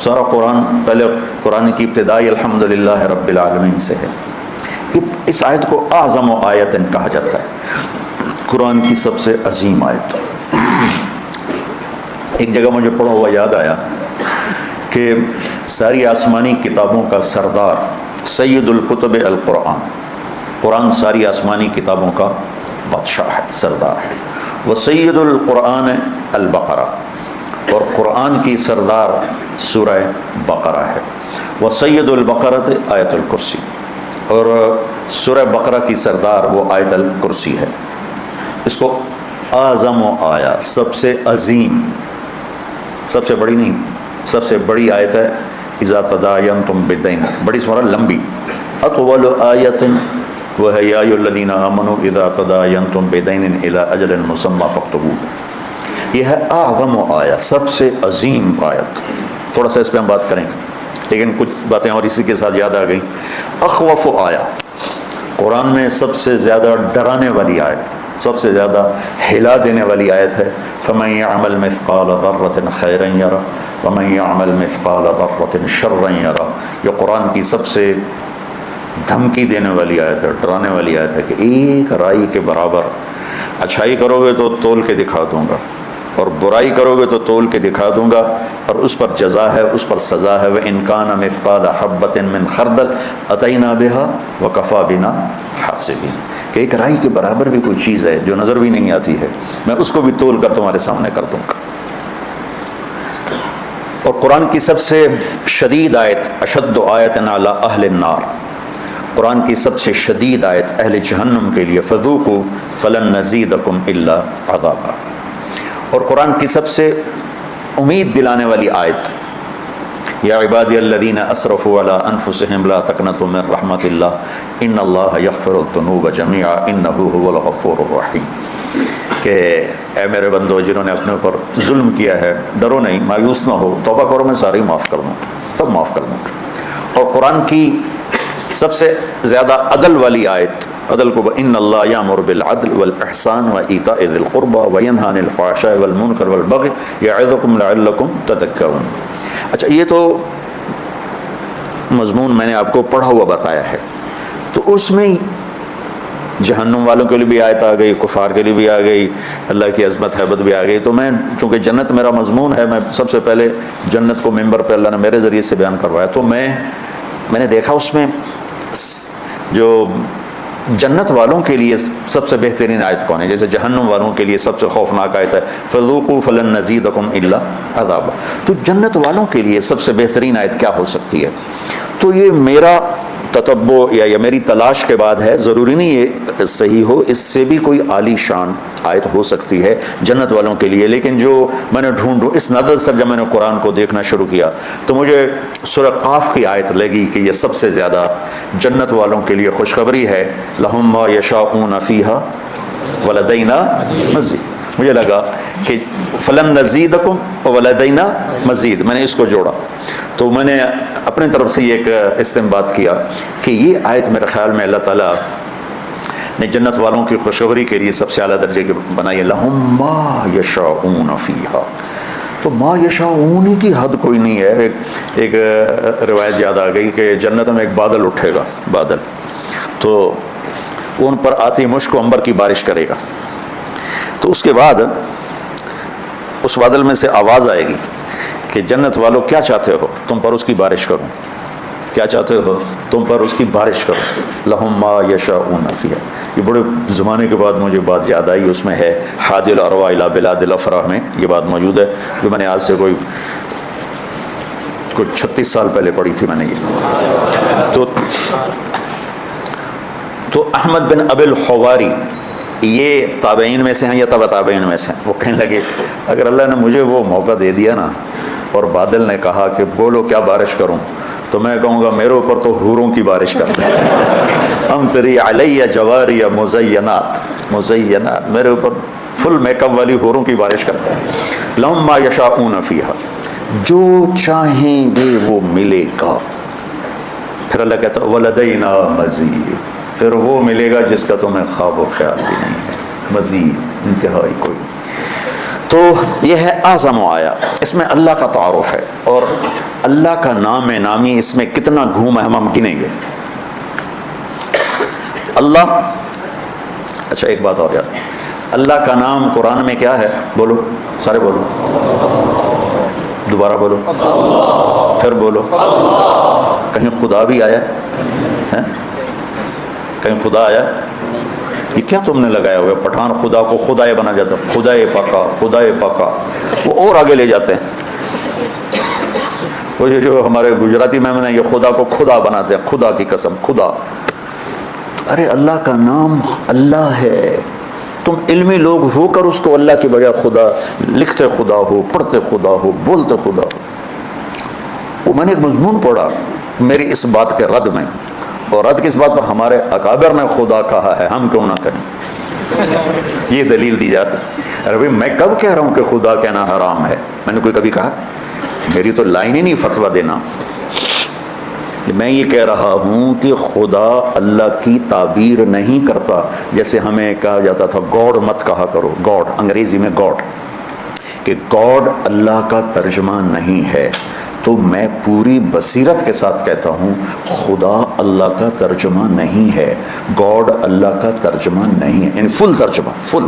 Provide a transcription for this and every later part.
سارا قرآن پہلے قرآن کی ابتدائی الحمدللہ رب العالمین سے ہے. اس آیت کو اعظم آیت کہا جاتا ہے، قرآن کی سب سے عظیم آیت. ایک جگہ مجھے پڑھا ہوا یاد آیا کہ ساری آسمانی کتابوں کا سردار سید الکتب القرآن، قرآن ساری آسمانی کتابوں کا بادشاہ ہے، سردار ہے. وہ سید القرآن البقرہ، اور قرآن کی سردار سورہ بقرہ ہے. وہ سید البقرۃ آیت الکرسی، اور سورہ بقرہ کی سردار وہ آیت الکرسی ہے. اس کو اعظم آیا، سب سے عظیم، سب سے بڑی نہیں، سب سے بڑی آیت ہے. اذا تداینتم بدین، بڑی سورہ لمبی. اطول آیت وہ ہے یا ایھا الذین آمنوا اذا تداینتم بدین الی اجل مسمی فاکتبوہ. یہ ہے اعظم آیت، سب سے عظیم آیت. تھوڑا سا اس پہ ہم بات کریں گے، لیکن کچھ باتیں اور اسی کے ساتھ یاد آ گئی. اخوف آیا، قرآن میں سب سے زیادہ ڈرانے والی آیت، سب سے زیادہ ہلا دینے والی آیت ہے. فمن یعمل مثقال ذرۃ خیرا یرہ ومن یعمل مثقال ذرۃ شرا یرہ. یہ قرآن کی سب سے دھمکی دینے والی آیت ہے، ڈرانے والی آیت ہے کہ ایک رائی کے برابر اچھائی کرو گے تو تول کے دکھا دوں گا، اور برائی کرو گے تو تول کے دکھا دوں گا، اور اس پر جزا ہے، اس پر سزا ہے. وَإِنْ كَانَ مِثْقَالَ حَبَّةٍ مِّنْ خَرْدَلٍ أَتَيْنَا بِهَا وَكَفَىٰ بِنَا حَاسِبِينَ. کہ ایک رائی کے برابر بھی کوئی چیز ہے جو نظر بھی نہیں آتی ہے، میں اس کو بھی تول کر تمہارے سامنے کر دوں گا. اور قرآن کی سب سے شدید آیت، اشد آیت علی اہل النار، قرآن کی سب سے شدید آیت اہل جہنم کے لیے. فذوقوا فلن نزیدکم الا عذابا. اور قرآن کی سب سے امید دلانے والی آیت، یا عبادی الذین اسرفوا علی انفسہم لا تقنطوا من رحمت اللہ ان اللہ یغفر الذنوب جميعا انہ هو الغفور الرحیم. کہ اے میرے بندو جنہوں نے اپنے اوپر ظلم کیا ہے، ڈرو نہیں، مایوس نہ ہو، توبہ کرو، میں ساری معاف کر دوں، سب معاف کر دوں. اور قرآن کی سب سے زیادہ عدل والی آیت، عدل کو ان اللہ یامر بالعدل والاحسان وایتاء ذی القربى وینہی عن الفحشاء والمنکر والبغی یعظکم لعلکم تذکرون. اچھا، یہ تو مضمون میں نے آپ کو پڑھا ہوا بتایا ہے، تو اس میں جہنم والوں کے لیے بھی آیت آ گئی، کفار کے لیے بھی آ گئی، اللہ کی عظمت حیبت بھی آ گئی. تو میں چونکہ جنت میرا مضمون ہے، میں سب سے پہلے جنت کو ممبر پہ اللہ نے میرے ذریعے سے بیان کروایا. تو میں نے دیکھا اس میں جو جنت والوں کے لیے سب سے بہترین آیت کون ہے. جیسے جہنم والوں کے لیے سب سے خوفناک آیت ہے فذوقوا فلن نزیدکم الا عذابا. تو جنت والوں کے لیے سب سے بہترین آیت کیا ہو سکتی ہے؟ تو یہ میرا تتبع یا میری تلاش کے بعد ہے، ضروری نہیں یہ صحیح ہو، اس سے بھی کوئی عالی شان آیت ہو سکتی ہے جنت والوں کے لیے. لیکن جو میں نے ڈھونڈ اس نظر سے جب میں نے قرآن کو دیکھنا شروع کیا تو مجھے سورہ قاف کی آیت لگی کہ یہ سب سے زیادہ جنت والوں کے لیے خوشخبری ہے. لہم ما یشاؤون فیہا ولدینا مزید. مجھے لگا کہ فلن نزیدکم ولدینا مزید، میں نے اس کو جوڑا. تو میں نے اپنے طرف سے یہ ایک استنباط کیا کہ یہ آیت میرے خیال میں اللہ تعالیٰ نے جنت والوں کی خوشخبری کے لیے سب سے اعلیٰ درجے کی بنائی ہے. لہم ما یشاؤون فیہا. تو ما یشاؤون کی حد کوئی نہیں ہے. ایک روایت یاد آ گئی کہ جنت میں ایک بادل اٹھے گا، بادل، تو وہ ان پر آتی مشک و عنبر کی بارش کرے گا. تو اس کے بعد اس بادل میں سے آواز آئے گی کہ جنت والو کیا چاہتے ہو، تم پر اس کی بارش کروں. کیا چاہتے ہو، تم پر اس کی بارش کروں. لہم ما یشاؤون فیہا. یہ بڑے زمانے کے بعد مجھے بات یاد آئی، اس میں ہے حادی الارواح الی بلاد الافراح میں یہ بات موجود ہے، جو میں نے آج سے کوئی 36 سال پہلے پڑھی تھی میں نے یہ. تو احمد بن ابی الحواری یہ تابعین میں سے ہیں یا تبع تابعین میں سے ہیں. وہ کہنے لگے اگر اللہ نے مجھے وہ موقع دے دیا نا اور بادل نے کہا کہ بولو کیا بارش کروں، تو میں کہوں گا میرے اوپر تو حوروں کی بارش کر دیں. امطری علی جواری مزینات، مزینات، میرے اوپر فل میک اپ والی حوروں کی بارش کرتے ہیں. لہم ما یشاؤون فیہا، جو چاہیں گے وہ ملے گا. پھر اللہ کہتا ہے ولدینا مزید، پھر وہ ملے گا جس کا تمہیں خواب و خیال بھی نہیں ہے، مزید، انتہائی کوئی. تو یہ ہے اعظم آیا، اس میں اللہ کا تعارف ہے. اور اللہ کا نام نامی اس میں کتنا گھوم ہے ہم گنیں گے. اللہ، اچھا ایک بات اور یاد، اللہ کا نام قرآن میں کیا ہے؟ بولو سارے بولو، دوبارہ بولو، پھر بولو. کہیں خدا بھی آیا ہے؟ کہیں خدا آیا؟ یہ کیا تم نے لگایا ہوا ہے؟ پٹھان خدا کو خدا بنا جاتا، خدا پاکا، خدا پاکا، وہ اور آگے لے جاتے ہیں. وہ جو ہمارے گجراتی میں نے یہ خدا کو خدا بناتے ہیں، خدا کی قسم خدا. ارے اللہ کا نام اللہ ہے. تم علمی لوگ ہو کر اس کو اللہ کے بجائے خدا لکھتے، خدا ہو، پڑھتے خدا ہو، بولتے خدا ہو. وہ میں نے ایک مضمون پڑھا میری اس بات کے رد میں، اور رد کس بات پر؟ ہمارے اکابر نے خدا کہا ہے، ہم کیوں نہ کہیں. یہ دلیل دی جاتی. ارے بھائی میں کب کہہ رہا ہوں کہ خدا کہنا حرام ہے؟ میں نے کوئی کبھی کہا؟ میری تو لائن ہی نہیں فتویٰ دینا. میں یہ کہہ رہا ہوں کہ خدا اللہ کی تعبیر نہیں کرتا. جیسے ہمیں کہا جاتا تھا گاڈ مت کہا کرو، گاڈ انگریزی میں گاڈ، کہ گاڈ اللہ کا ترجمہ نہیں ہے. تو میں پوری بصیرت کے ساتھ کہتا ہوں خدا اللہ کا ترجمہ نہیں ہے، گاڈ اللہ کا ترجمہ نہیں ہے، یعنی فل ترجمہ، فل.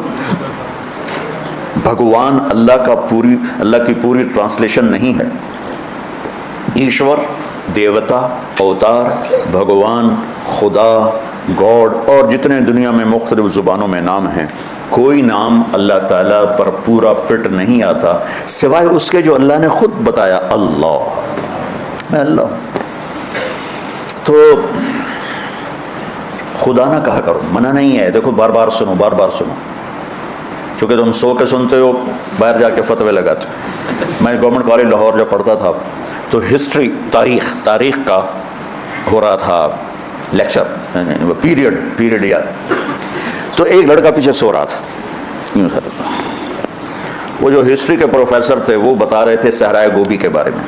بھگوان اللہ کی پوری ٹرانسلیشن نہیں ہے. ایشور، دیوتا، اوتار، بھگوان، خدا، گاڈ اور جتنے دنیا میں مختلف زبانوں میں نام ہیں، کوئی نام اللہ تعالیٰ پر پورا فٹ نہیں آتا سوائے اس کے جو اللہ نے خود بتایا، اللہ، میں اللہ ہوں. تو خدا نہ کہا کرو، منع نہیں ہے. دیکھو بار بار سنو، بار بار سنو، چونکہ تم سو کے سنتے ہو، باہر جا کے فتوے لگاتے ہو. میں گورنمنٹ کالج لاہور جب پڑھتا تھا تو ہسٹری، تاریخ کا ہو رہا تھا لیکچر، پیریڈ یاد. تو ایک لڑکا پیچھے سو رہا تھا. وہ جو ہسٹری کے پروفیسر تھے وہ بتا رہے تھے صحرائے گوبی کے بارے میں.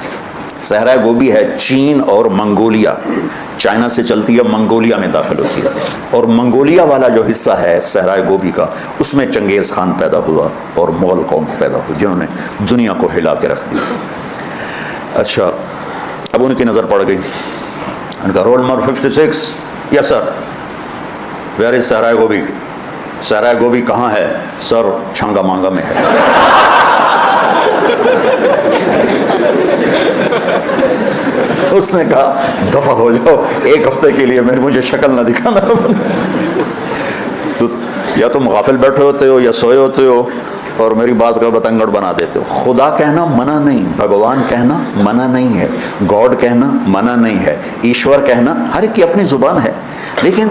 صحرائے گوبی ہے چین اور منگولیا، چائنا سے چلتی ہے، منگولیا میں داخل ہوتی ہے. اور منگولیا والا جو حصہ ہے صحرائے گوبی کا، اس میں چنگیز خان پیدا ہوا اور مغل قوم پیدا ہوئی جنہوں نے دنیا کو ہلا کے رکھ دیا. اچھا، اب ان کی نظر پڑ گئی. ان کا roll number 56، yes sir, where is صحرائے گوبی؟ صحرائے گوبی کہاں ہے سر؟ چھانگا مانگا میں ہے. اس نے کہا دفع ہو جاؤ، ایک ہفتے کے لیے مجھے شکل نہ دکھانا. تو یا تم غافل بیٹھے ہوتے ہو یا سوئے ہوتے ہو اور میری بات کا بتنگڑ بنا دیتے ہو. خدا کہنا منع نہیں، بھگوان کہنا منع نہیں ہے، گاڈ کہنا منع نہیں ہے، ایشور کہنا، ہر ایک کی اپنی زبان ہے. لیکن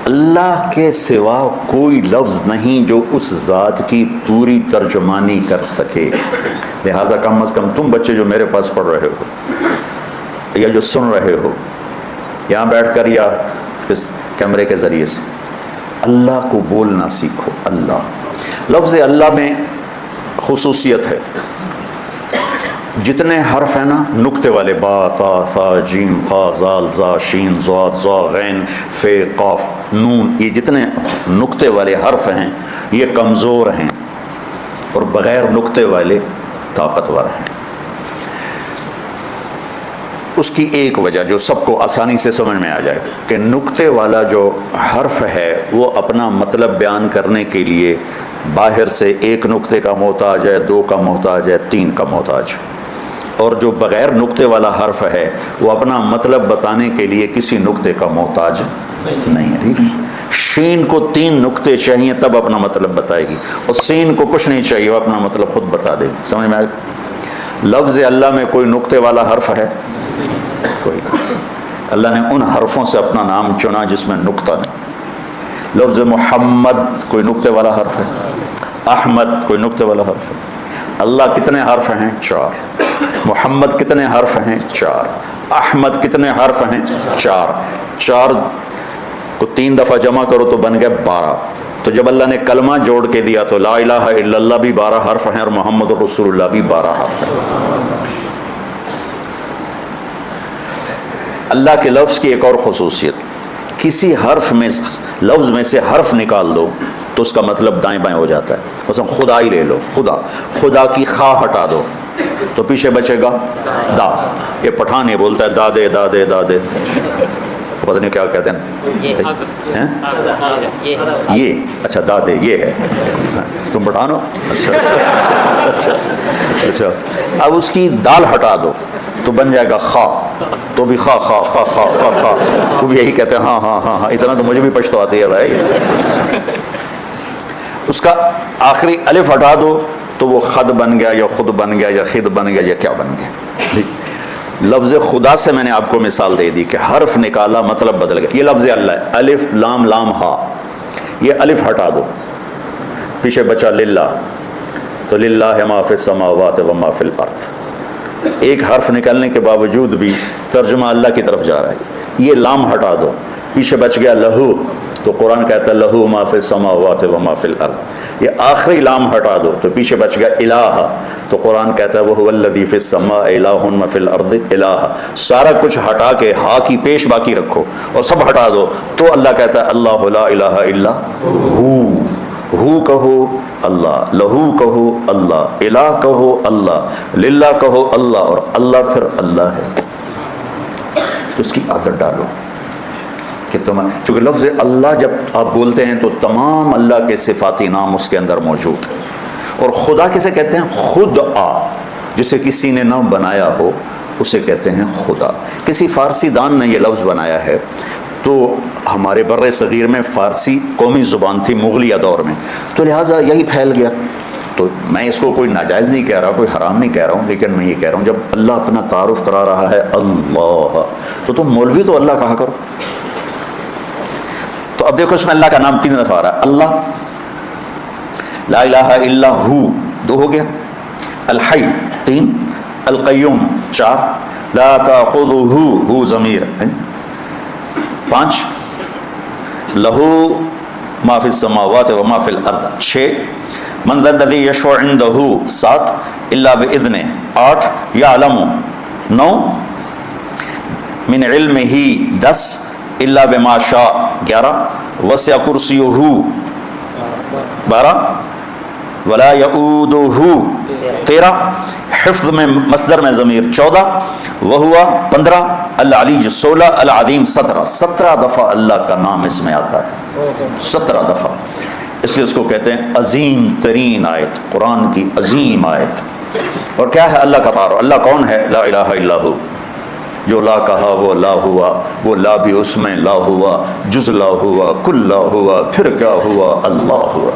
اللہ کے سوا کوئی لفظ نہیں جو اس ذات کی پوری ترجمانی کر سکے. لہٰذا کم از کم تم بچے جو میرے پاس پڑھ رہے ہو یا جو سن رہے ہو یہاں بیٹھ کر یا اس کیمرے کے ذریعے سے، اللہ کو بولنا سیکھو. اللہ، لفظ اللہ میں خصوصیت ہے. جتنے حرف ہیں نا نقطے والے، با، تا، ثا، جیم، خا، زال، زا، شین، ضاد، ظا، غین، فے، قاف، نون، یہ جتنے نقطے والے حرف ہیں یہ کمزور ہیں اور بغیر نقطے والے طاقتور ہیں. اس کی ایک وجہ جو سب کو آسانی سے سمجھ میں آ جائے کہ نقطے والا جو حرف ہے وہ اپنا مطلب بیان کرنے کے لیے باہر سے ایک نقطے کا محتاج ہے، دو کا محتاج ہے، تین کا محتاج. اور جو بغیر نقطے والا حرف ہے وہ اپنا مطلب بتانے کے لیے کسی نقطے کا محتاج نہیں ہے. ٹھیک ہے، شین کو 3 نقطے چاہیے تب اپنا مطلب بتائے گی، اور سین کو کچھ نہیں چاہیے، وہ اپنا مطلب خود بتا دے گی. سمجھ میں آئے؟ لفظ اللہ میں کوئی نقطے والا حرف ہے؟ کوئی. اللہ نے ان حرفوں سے اپنا نام چنا جس میں نقطہ نہیں. لفظ محمد کوئی نقطے والا حرف ہے؟ احمد کوئی نقطے والا حرف ہے؟ اللہ کتنے حرف ہیں؟ 4. محمد کتنے حرف ہیں؟ 4. احمد کتنے حرف ہیں؟ 4. 4 کو 3 دفعہ جمع کرو تو بن گئے 12. تو جب اللہ نے کلمہ جوڑ کے دیا تو لا الہ الا اللہ بھی 12 حرف ہیں اور محمد رسول اللہ بھی 12 حرف ہیں. اللہ کے لفظ کی ایک اور خصوصیت، کسی حرف میں، لفظ میں سے حرف نکال دو تو اس کا مطلب دائیں بائیں ہو جاتا ہے. مثلا خدا ہی لے لو، خدا کی خا ہٹا دو تو پیچھے بچے گا دا. یہ پٹھان یہ بولتا ہے دادے دادے دادے, پتہ نہیں کیا کہتے ہیں یہ, اچھا دادے یہ ہے, تم پٹھان ہو, اچھا اچھا اچھا. اب اس کی دال ہٹا دو تو بن جائے گا خا, تو بھی خا خا خا خا خا خا, وہ بھی یہی کہتے ہیں ہاں ہاں ہاں ہاں. اتنا تو مجھے بھی پشتو آتی ہے بھائی. اس کا آخری الف ہٹا دو تو وہ خد بن گیا یا خود بن گیا یا خد بن گیا یا کیا بن گیا. لفظ خدا سے میں نے آپ کو مثال دے دی کہ حرف نکالا مطلب بدل گیا. یہ لفظ اللہ ہے, الف لام لام ہا, یہ الف ہٹا دو پیچھے بچا للہ, تو للہ ما فی السماوات و ما فی الارض. ایک حرف نکلنے کے باوجود بھی ترجمہ اللہ کی طرف جا رہا ہے. یہ لام ہٹا دو پیچھے بچ گیا لہو, تو قرآن کہتا ہے لہو ما فی السماوات و ما فی الارض. یہ آخری لام ہٹا دو تو پیچھے بچ گیا الہ, تو قرآن کہتا ہے وہو الذی فی السماء الہ و فی الارض الہ. سارا کچھ ہٹا کے ہا کی پیش باقی رکھو اور سب ہٹا دو تو اللہ کہتا ہے اللہ لا الہ الا ہو کہو اللہ, لہو کہو اللہ, الہ کہو اللہ, للہ کہو اللہ, اور اللہ پھر اللہ ہے. تو اس کی عادت ڈالو کہ تم, چونکہ لفظ اللہ جب آپ بولتے ہیں تو تمام اللہ کے صفاتی نام اس کے اندر موجود ہیں. اور خدا کسے کہتے ہیں؟ خود آ, جسے کسی نے نہ بنایا ہو اسے کہتے ہیں خدا. کسی فارسی دان نے یہ لفظ بنایا ہے. تو ہمارے بر صغیر میں فارسی قومی زبان تھی مغلیہ دور میں, تو لہٰذا یہی پھیل گیا. تو میں اس کو کوئی ناجائز نہیں کہہ رہا, کوئی حرام نہیں کہہ رہا ہوں, لیکن میں یہ کہہ رہا ہوں جب اللہ اپنا تعارف کرا رہا ہے اللہ, تو تم مولوی تو اللہ کہا کرو. تو اب دیکھو اس میں اللہ کا نام 3 دفعہ آ رہا ہے. اللہ, لا الہ الا ہو 2 ہو گیا, الحی 3, القیوم 4, لا تاخذہ ہو ضمیر 5, لہو ما فی السماوات و ما فی الارض 6, من ذا الذی یشفع عندہ 7, الا باذنہ 8, یعلم 9, من علمہ 10, الا بما شاء 11, وسع کرسیہ 12, ولا یؤودہ 13, حفظ میں مصدر میں ضمیر 14, وہوا 15, العلی 16, العظیم 17 دفعہ اللہ کا نام اس میں آتا ہے, 17 دفعہ. اس لیے اس کو کہتے ہیں عظیم ترین آیت, قرآن کی عظیم آیت. اور کیا ہے اللہ کا تعارف؟ اللہ کون ہے؟ لا الہ الا ہو. جو لا کہا وہ لا ہوا, وہ لا بھی اس میں لا ہوا, جز لا ہوا, کل لا ہوا, پھر کیا ہوا؟ اللہ ہوا.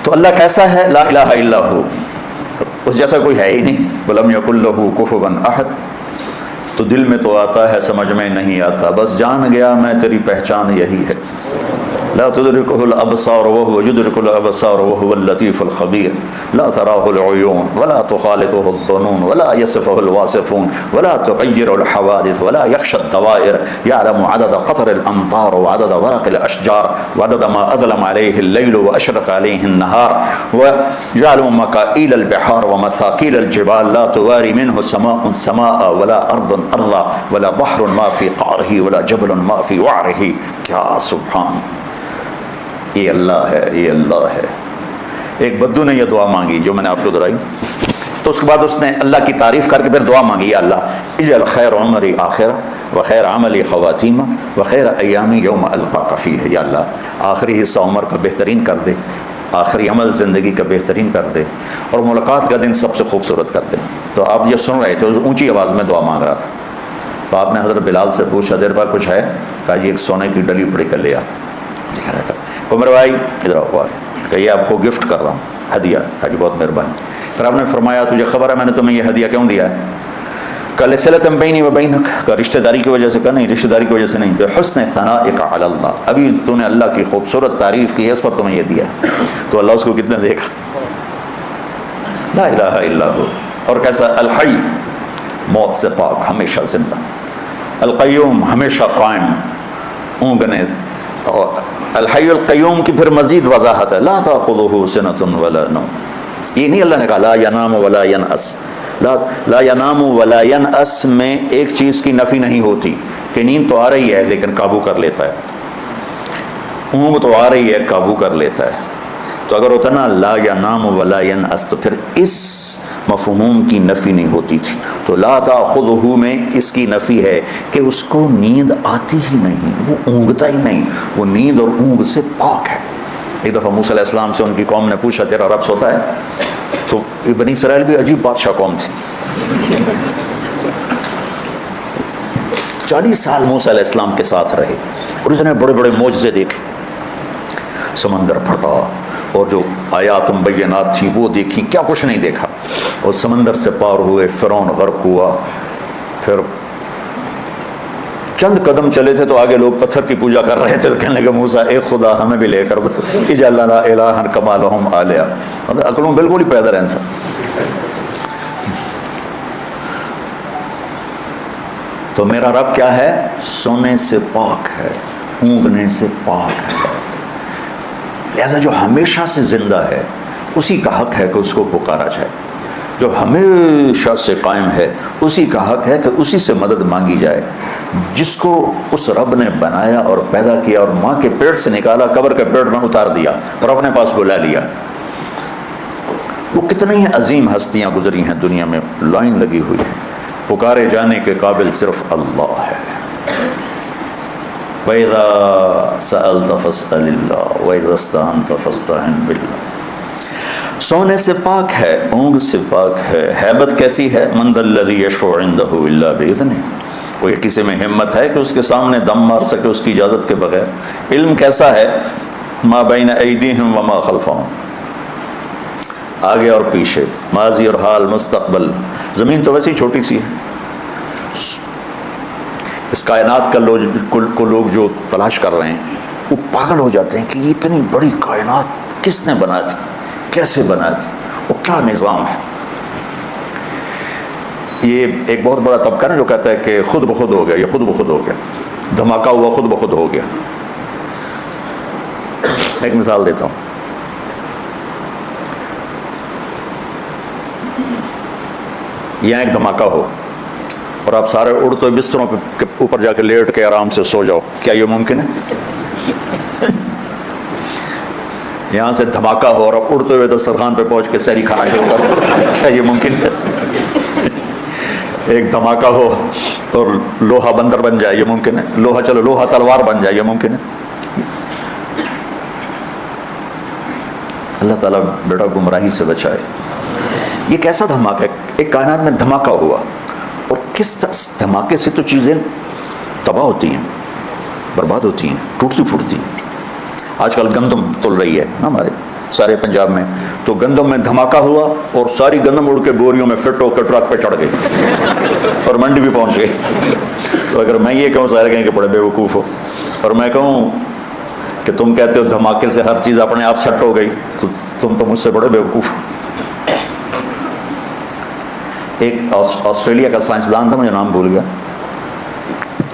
تو اللہ کیسا ہے؟ لا الہ الا ہو, اس جیسا کوئی ہے ہی نہیں. ولم یکن لہ کفوا احد. تو دل میں تو آتا ہے, سمجھ میں نہیں آتا, بس جان گیا میں تیری پہچان یہی ہے. لا تدرکہ الابصار وهو یدرک الابصار وهو اللطیف الخبیر. لا تراہ العیون ولا تخالطہ الظنون ولا یصفہ الواصفون ولا تغیر الحوادث ولا یخشى الدوائر. یعلم عدد قطر الامطار وعدد ورق الاشجار وعدد ما اظلم علیہ اللیل واشرق علیہ النہار ويعلم مکائیل البحار ومثاقیل الجبال. لا تواری منہ سماء سماء ولا ارض ارضا ولا بحر ما فی قعرہ ولا جبل ما فی وعرہ. کیا سبحان, یہ اللہ ہے, یہ اللہ ہے. ایک بدو نے یہ دعا مانگی جو میں نے آپ کو دہرائی, تو اس کے بعد اس نے اللہ کی تعریف کر کے پھر دعا مانگی, یا اللہ اجعل خیر عمری آخرہ وخیر عملی خواتیمہ وخیر ایامی یوم القاک فیہ. یا اللہ آخری حصہ عمر کا بہترین کر دے, آخری عمل زندگی کا بہترین کر دے, اور ملاقات کا دن سب سے خوبصورت کر دے. تو آپ یہ سن رہے تھے, اونچی آواز میں دعا مانگ رہا تھا. تو آپ نے حضرت بلال سے پوچھا دیر بعد کچھ ہے؟ کہا جی ایک سونے کی ڈلی پڑی کر لیا. میرے بھائی ادھر آؤ, کہ یہ آپ کو گفٹ کر رہا ہوں, ہدیہ. کہا جی بہت مہربانی. پھر آپ نے فرمایا تجھے خبر ہے میں نے تمہیں یہ ہدیہ کیوں دیا ہے؟ کہ لصلۃ بینی و بینک, کا رشتہ داری کی وجہ سے. کہا نہیں, رشتہ داری کی وجہ سے نہیں, بحسن ثنائک علی اللہ, ابھی تو نے اللہ کی خوبصورت تعریف کی ہے, اس پر تمہیں یہ دیا. تو اللہ اس کو کتنے دے گا؟ لا الہ الا ہو. اور کیسا؟ الحی, موت سے پاک, ہمیشہ زندہ. القیوم, ہمیشہ قائم, اونگنے. اور الحی القیوم کی پھر مزید وضاحت ہے, لا تاخذہ سنۃ ولا نوم. یہ نہیں اللہ نے کہا لا ینام ولا ینعس. لا ینام ولا ینعس میں ایک چیز کی نفی نہیں ہوتی کہ نیند تو آ رہی ہے لیکن قابو کر لیتا ہے, اونگ تو آ رہی ہے قابو کر لیتا ہے. تو اگر ہوتا نا لا ینام ولا ینعس تو پھر اس مفہوم کی نفی نہیں ہوتی تھی. تو لا تاخذہ میں اس کی نفی ہے کہ اس کو نیند آتی ہی نہیں، وہ اونگتا ہی نہیں، وہ نیند اور اونگ سے پاک ہے. ایک دفعہ موسیٰ علیہ السلام سے ان کی قوم نے پوچھا تیرا رب سوتا ہے؟ تو بنی اسرائیل بھی عجیب بادشاہ قوم تھی. 40 سال موسیٰ علیہ السلام کے ساتھ رہے اور اتنے بڑے بڑے معجزے دیکھے. سمندر پھٹا اور جو آیات مبینات تھیں وہ دیکھی، کیا کچھ نہیں دیکھا. اور سمندر سے پار ہوئے، فرعون غرق ہوا. پھر چند قدم چلے تھے تو آگے لوگ پتھر کی پوجا کر رہے تھے. کہنے لگے موسیٰ اے خدا ہمیں بھی لے کر دو، اجعل لنا الہا کما لہم آلیہ. مطلب عقلوں بالکل ہی پیدل ہیں انسان. تو میرا رب کیا ہے؟ سونے سے پاک ہے، اونگنے سے پاک ہے. لہذا جو ہمیشہ سے زندہ ہے اسی کا حق ہے کہ اس کو پکارا جائے. جو ہمیشہ سے قائم ہے اسی کا حق ہے کہ اسی سے مدد مانگی جائے. جس کو اس رب نے بنایا اور پیدا کیا اور ماں کے پیٹ سے نکالا، قبر کے پیٹ میں اتار دیا اور اپنے پاس بلا لیا. وہ کتنی ہی عظیم ہستیاں گزری ہیں دنیا میں، لائن لگی ہوئی ہے. پکارے جانے کے قابل صرف اللہ ہے. وَإِذَا سَأَلْتَ فَاسْأَلِ اللَّهَ وَإِذَا اسْتَعَنْتَ فَاسْتَعِنْ بِاللَّهِ. سونے سے پاک ہے، اونگ سے پاک ہے. ہیبت کیسی ہے؟ مَنْ ذَا الَّذِي يَشْفَعُ عِنْدَهُ إِلَّا بِإِذْنِهِ. کوئی کسی میں ہمت ہے کہ اس کے سامنے دم مار سکے اس کی اجازت کے بغیر؟ علم کیسا ہے؟ مَا بَيْنَ أَيْدِيهِمْ وَمَا خَلْفَهُمْ. آگے اور پیچھے، ماضی اور حال، مستقبل. زمین تو ویسے ہی چھوٹی سی ہے. اس کائنات کا لوگ جو تلاش کر رہے ہیں وہ پاگل ہو جاتے ہیں کہ یہ اتنی بڑی کائنات کس نے بنائی تھی، کیسے بنائی تھی، وہ کیا نظام ہے. یہ ایک بہت بڑا طبقہ ہے جو کہتا ہے کہ خود بخود ہو گیا، یہ خود بخود ہو گیا، دھماکہ ہوا خود بخود ہو گیا. ایک مثال دیتا ہوں. یہاں ایک دھماکہ ہو اور آپ سارے اڑتے بستروں کے اوپر جا کے لیٹ کے آرام سے سو جاؤ، کیا یہ ممکن ہے؟ یہاں سے دھماکہ ہو اور آپ اڑتے ہوئے دسترخوان پہ پہنچ کے سحری کھانا شروع کر دو، کیا یہ ممکن ہے؟ ایک دھماکہ ہو اور لوہا بندر بن جائے، یہ ممکن ہے؟ لوہا تلوار بن جائے، یہ ممکن ہے؟ اللہ تعالیٰ بیٹا گمراہی سے بچائے. یہ کیسا دھماکہ ہے؟ ایک کائنات میں دھماکہ ہوا اور کس دھماکے سے تو چیزیں تباہ ہوتی ہیں، برباد ہوتی ہیں، ٹوٹتی پھوٹتی ہیں. آج کل گندم تل رہی ہے نا ہمارے سارے پنجاب میں، تو گندم میں دھماکہ ہوا اور ساری گندم اڑ کے بوریوں میں فٹ ہو کے ٹرک پہ چڑھ گئی اور منڈی بھی پہنچ گئی. تو اگر میں یہ کہوں سارے کہیں کہ بڑے بے وقوف ہو، اور میں کہوں کہ تم کہتے ہو دھماکے سے ہر چیز اپنے آپ سیٹ ہو گئی، تو تم تو مجھ سے بڑے بے وقوف ہو. ایک آسٹریلیا کا سائنسدان تھا، مجھے نام بھول گیا.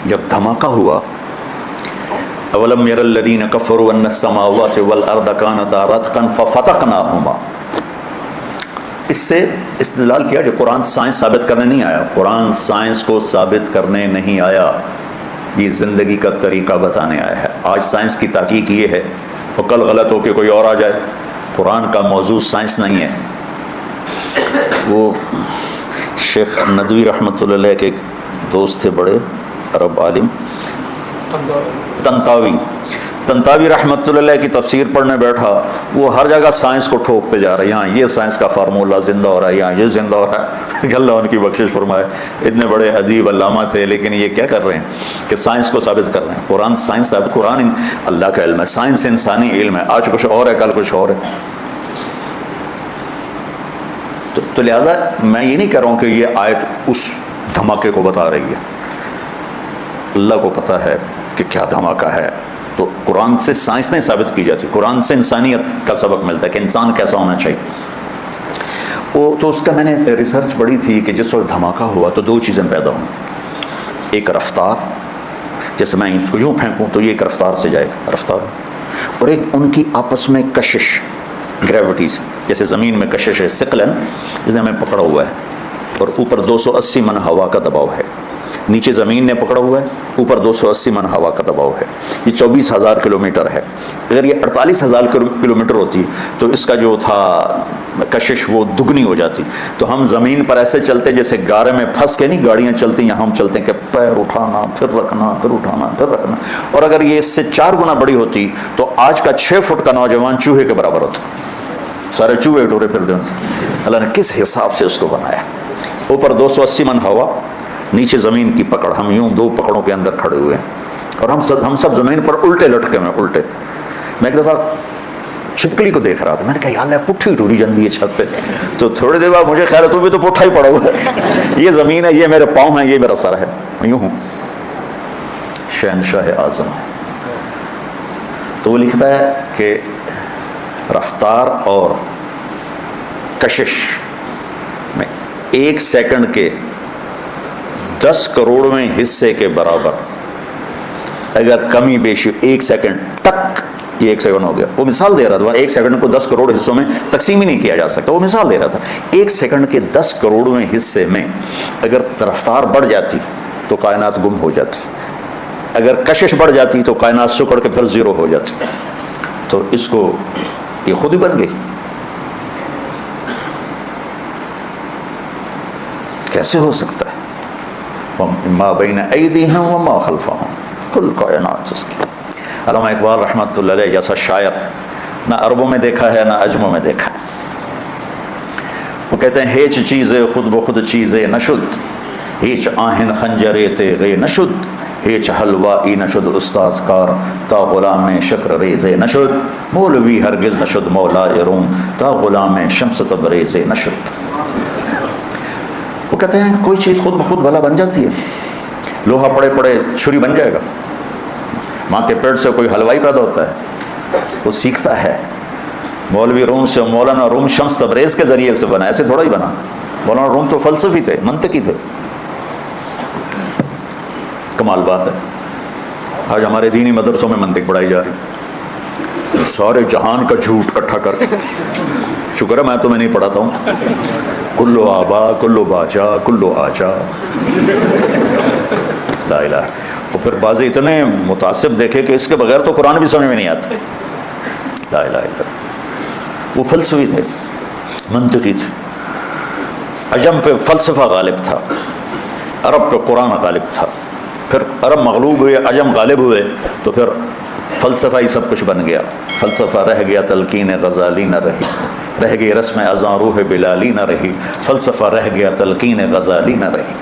جب دھماکہ ہوا، اولم ير الذين كفروا ان السماوات والارض كانتا رتقا ففتقناهما. اس سے استدلال کیا کہ قرآن سائنس ثابت کرنے نہیں آیا، قرآن سائنس کو ثابت کرنے نہیں آیا، یہ زندگی کا طریقہ بتانے آیا ہے. آج سائنس کی تحقیق یہ ہے، اور کل غلط ہو کے کوئی اور آ جائے. قرآن کا موضوع سائنس نہیں ہے. وہ شیخ ندوی رحمۃ اللہ علیہ کے ایک دوست تھے، بڑے عرب عالم، تنتاوی رحمۃ اللہ علیہ کی تفسیر پڑھنے بیٹھا. وہ ہر جگہ سائنس کو ٹھوکتے جا رہے ہیں، یہاں یہ سائنس کا فارمولہ زندہ ہو رہا ہے، یہاں یہ زندہ ہو رہا ہے. اللہ ان کی بخشش فرمائے، اتنے بڑے ادیب علامہ تھے، لیکن یہ کیا کر رہے ہیں کہ سائنس کو ثابت کر رہے ہیں. قرآن سائنس ثابت، قرآن اللہ کا علم ہے، سائنس انسانی علم ہے. آج کچھ اور ہے، کل کچھ اور ہے. تو لہٰذا میں یہ نہیں کہہ رہا ہوں کہ یہ آیت اس دھماکے کو بتا رہی ہے. اللہ کو پتہ ہے کہ کیا دھماکہ ہے. تو قرآن سے سائنس نہیں ثابت کی جاتی، قرآن سے انسانیت کا سبق ملتا ہے کہ انسان کیسا ہونا چاہیے. تو اس کا میں نے ریسرچ پڑھی تھی کہ جس وقت دھماکہ ہوا تو دو چیزیں پیدا ہوں. ایک رفتار، جیسے میں اس کو یوں پھینکوں تو یہ ایک رفتار سے جائے گا، رفتار. اور ایک ان کی آپس میں کشش، گریوٹیز، جیسے زمین میں کشش ہے، ثقل ہے نا، جس نے ہمیں پکڑا ہوا ہے، اور اوپر 280 من ہوا کا دباؤ ہے. نیچے زمین نے پکڑا ہوا ہے، اوپر 280 من ہوا کا دباؤ ہے، یہ 24,000 کلومیٹر ہے۔ اگر یہ 48,000 کلومیٹر ہوتی تو اس کا جو تھا کشش وہ دگنی ہو جاتی۔ تو ہم زمین پر ایسے چلتے جیسے گارے میں پھنس کے نہیں گاڑیاں چلتی، یہاں ہم چلتے ہیں کہ پیر اٹھانا پھر رکھنا، پھر اٹھانا پھر رکھنا۔ اور اگر یہ اس سے 4 گنا بڑی ہوتی تو آج کا 6 فٹ کا نوجوان چوہے کے برابر ہوتا، سارے چوہے ٹورے پھر دیں۔ اللہ نے کس حساب سے اس کو بنایا، اوپر 280 من ہوا، نیچے زمین کی پکڑ، ہم یوں 2 پکڑوں کے اندر کھڑے ہوئے ہیں اور ہم سب زمین پر الٹے لٹکے ہوئے الٹے۔ میں ایک دفعہ چھپکلی کو دیکھ رہا تھا، میں نے کہا یا اللہ پٹھی ٹوری جاندی ہے چھت پہ، تو تھوڑی دیر بعد مجھے خیال ہے تو بھی تو پٹھا ہی پڑا ہوا ہے، یہ زمین ہے، یہ میرے پاؤں ہیں، یہ میرا سر ہے، میں یوں ہوں، شہنشاہ اعظم۔ تو وہ لکھتا ہے کہ رفتار اور کشش میں 1 سیکنڈ کے 10 کروڑویں حصے کے برابر اگر کمی بیشی 1 سیکنڈ تک، یہ 1 سیکنڈ ہو گیا، وہ مثال دے رہا تھا، 1 سیکنڈ کو 10 کروڑ حصوں میں تقسیم ہی نہیں کیا جا سکتا، وہ مثال دے رہا تھا، 1 سیکنڈ کے 10 کروڑویں حصے میں اگر رفتار بڑھ جاتی تو کائنات گم ہو جاتی، اگر کشش بڑھ جاتی تو کائنات سکڑ کے پھر زیرو ہو جاتی۔ تو اس کو یہ خود ہی بن گئی، کیسے ہو سکتا ہے؟ ما بین ایدیہم وما خلفہم، کل کائنات اس کی۔ علامہ اقبال رحمۃ اللہ علیہ جیسا شاعر نہ عربوں میں دیکھا ہے نہ عجموں میں دیکھا ہے۔ وہ کہتے ہیں ہیچ چیزے خود بخود چیزے نشد، ہیچ آہن خنجرے تیغے نشد، ہیچ حلوائی نشد استاذ کار تا غلام شکر ریزے نشد، مولوی ہرگز نشد مولا روم تا غلام شمس تبریزے نشد۔ وہ کہتے ہیں کوئی چیز خود بخود بھلا بن جاتی ہے، لوہا پڑے پڑے چھری بن جائے گا، ماں کے پیٹ سے کوئی حلوائی پیدا ہوتا ہے، وہ سیکھتا ہے، مولوی روم سے مولانا روم شمس تبریز کے ذریعے سے بنا، ایسے تھوڑا ہی بنا۔ مولانا روم تو فلسفی تھے، منطقی تھے۔ کمال بات ہے آج ہمارے دینی مدرسوں میں منطق پڑھائی جا رہی، سارے جہان کا جھوٹ اکٹھا کر کے، شکر ہے میں تمہیں نہیں پڑھاتا ہوں، کلو آبا کلو باچا کلو آچا، لا الہ۔ اور پھر بعض اتنے متعصب دیکھے کہ اس کے بغیر تو قرآن بھی سمجھ میں نہیں آتا، لا الہ الا اللہ۔ وہ فلسفی تھے، منطقی تھے، عجم پہ فلسفہ غالب تھا، عرب پہ قرآن غالب تھا، پھر عرب مغلوب ہوئے، عجم غالب ہوئے، تو پھر فلسفہ ہی سب کچھ بن گیا۔ فلسفہ رہ گیا تلقین غزالی نہ رہی، رہ گئی رسم اذاں روح بلالی نہ رہی، فلسفہ رہ گیا تلقین غزالی نہ رہی۔